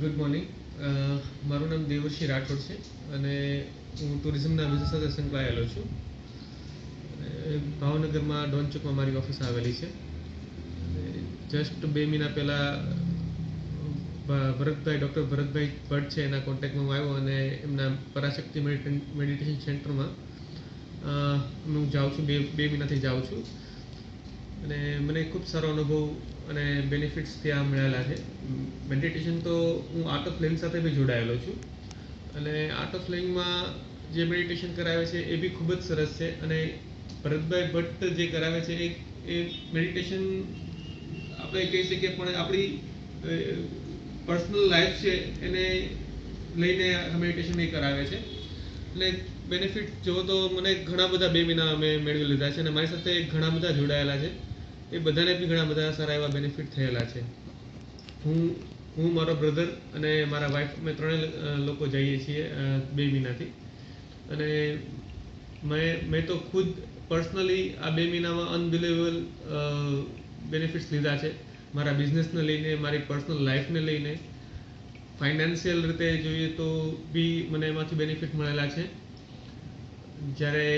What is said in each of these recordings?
Good morning. મારું નામ દેવર્ષિ રાઠોડ છે અને હું ટુરિઝમના બિઝનેસ સાથે સંકળાયેલો છું. ભાવનગરમાં ડોનચોકમાં મારી ઓફિસ આવેલી છે. જસ્ટ 2 મહિના પહેલાં ડૉક્ટર ભરતભાઈ ભટ્ટ છે એના કોન્ટેક્ટમાં હું આવ્યો અને એમના પરાશક્તિ મેડિટેશન સેન્ટરમાં હું જાઉં છું. બે મહિનાથી જાઉં છું અને મને ખૂબ સારો અનુભવ અને બેનિફિટ્સ ત્યાં મળેલા છે. મેડિટેશન તો હું આર્ટ ઓફ લિવિંગ સાથે બી જોડાયેલો છું અને આર્ટ ઓફ લિવિંગમાં જે મેડિટેશન કરાવે છે એ બી ખૂબ જ સરસ છે. અને ભરતભાઈ ભટ્ટ જે કરાવે છે એ મેડિટેશન આપણે કહી શકીએ, પણ આપણી પર્સનલ લાઈફ છે એને લઈને મેડિટેશન એ કરાવે છે. એટલે બેનિફિટ જોવો તો મને ઘણા બધા 2 મહિના અમે મેળવી લીધા છે અને મારી સાથે ઘણા બધા જોડાયેલા છે. એ બધાને બી ઘણા બધા સારા એવા બેનિફિટ થયેલા છે. હું મારો બ્રધર અને મારા વાઈફ અમે ત્રણેય લોકો જઈએ છીએ 2 મહિનાથી. અને મેં તો ખુદ પર્સનલી આ 2 મહિનામાં અનબિલિવેબલ બેનિફિટ્સ લીધા છે. મારા બિઝનેસને લઈને, મારી પર્સનલ લાઈફને લઈને, ફાઇનાન્શિયલ રીતે જોઈએ તો બી મને એમાંથી બેનિફિટ મળેલા છે. જ્યારે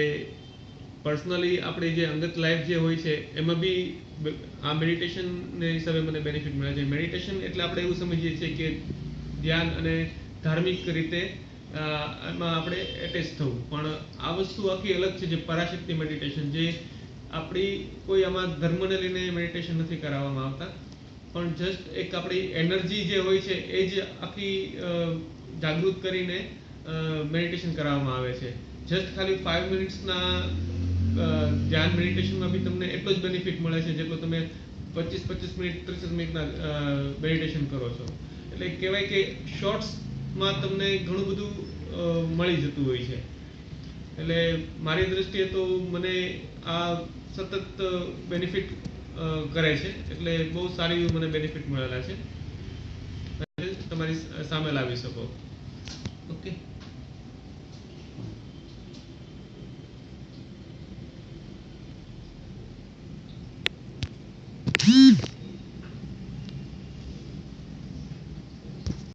પર્સનલી આપણી જે અંગત લાઈફ જે હોય છે એમાં બી આ મેડિટેશનને હિસાબે મને બેનિફિટ મળે છે. મેડિટેશન એટલે આપણે એવું સમજીએ છીએ કે ધ્યાન અને ધાર્મિક રીતે એમાં આપણે એટેચ થવું, પણ આ વસ્તુ આખી અલગ છે. જે પરાશક્તિ મેડિટેશન, જે આપણી કોઈ આમાં ધર્મને લઈને મેડિટેશન નથી કરાવવામાં આવતા, પણ જસ્ટ એક આપણી એનર્જી જે હોય છે એ જ આખી જાગૃત કરીને મેડિટેશન કરાવવામાં આવે છે. જસ્ટ ખાલી 5 મિનિટ્સના ધ્યાન મેડિટેશનમાં બી તમને એટલો જ બેનિફિટ મળે છે જેટલો તમે 25 મિનિટ 30 મિનિટના મેડિટેશન કરો છો. એટલે કહેવાય કે શોર્ટ્સમાં તમને ઘણું બધું મળી જતું હોય છે. એટલે મારી દ્રષ્ટિએ તો મને આ સતત બેનિફિટ કરે છે. એટલે બહુ સારી મને બેનિફિટ મળેલા છે. તમારી સામે લાવી શકો. ઓકે.